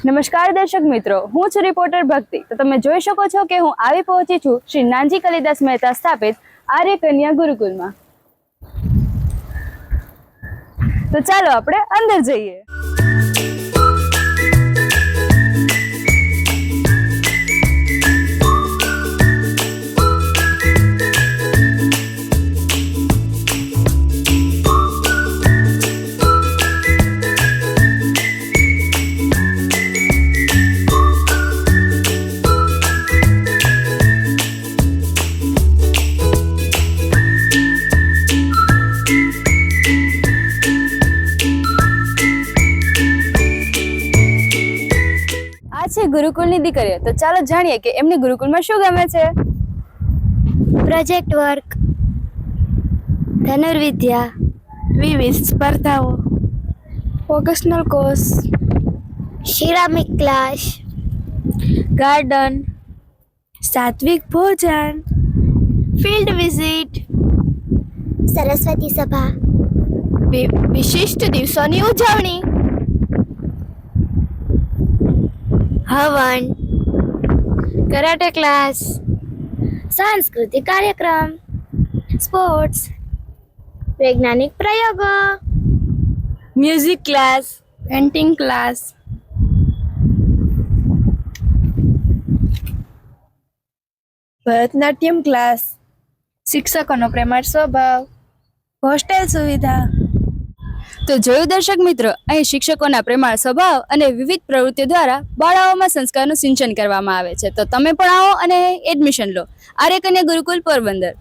નમસ્કાર દર્શક મિત્રો, હું છું રિપોર્ટર ભક્તિ। તો તમે જોઈ શકો છો કે હું આવી પહોંચી છું શ્રી નાનજી કાલિદાસ મહેતા સ્થાપિત આર્ય કન્યા ગુરુકુલમાં। તો ચાલો આપણે અંદર જઈએ। છે ગુરુકુલની દીકરીઓ। તો ચાલો જાણીએ કે એમને ગુરુકુલમાં શું ગમે છે। પ્રોજેક્ટ વર્ક, ધનુર્વિદ્યા, વિવિધ સ્પર્ધાઓ, vocational course, ceramic class, garden, સાત્વિક ભોજન, ફિલ્ડ વિઝિટ, સરસ્વતી સભા, વિશિષ્ટ દિવસોની ઉજવણી, હવન, કરાટે ક્લાસ, સાંસ્કૃતિક કાર્યક્રમ, સ્પોર્ટ્સ, વૈજ્ઞાનિક પ્રયોગો, music class, painting class, Bharatanatyam class, શિક્ષકોનો પ્રેમાળ સ્વભાવ, હોસ્ટેલ સુવિધા। તો જોયું દર્શક મિત્રો, અહીં શિક્ષકોના પ્રેમાળ સ્વભાવ અને વિવિધ પ્રવૃત્તિઓ દ્વારા બાળાઓમાં સંસ્કારનું સિંચન કરવામાં આવે છે। તો તમે પણ આવો અને એડમિશન લો આર્ય કન્યા ગુરુકુલ પોરબંદર।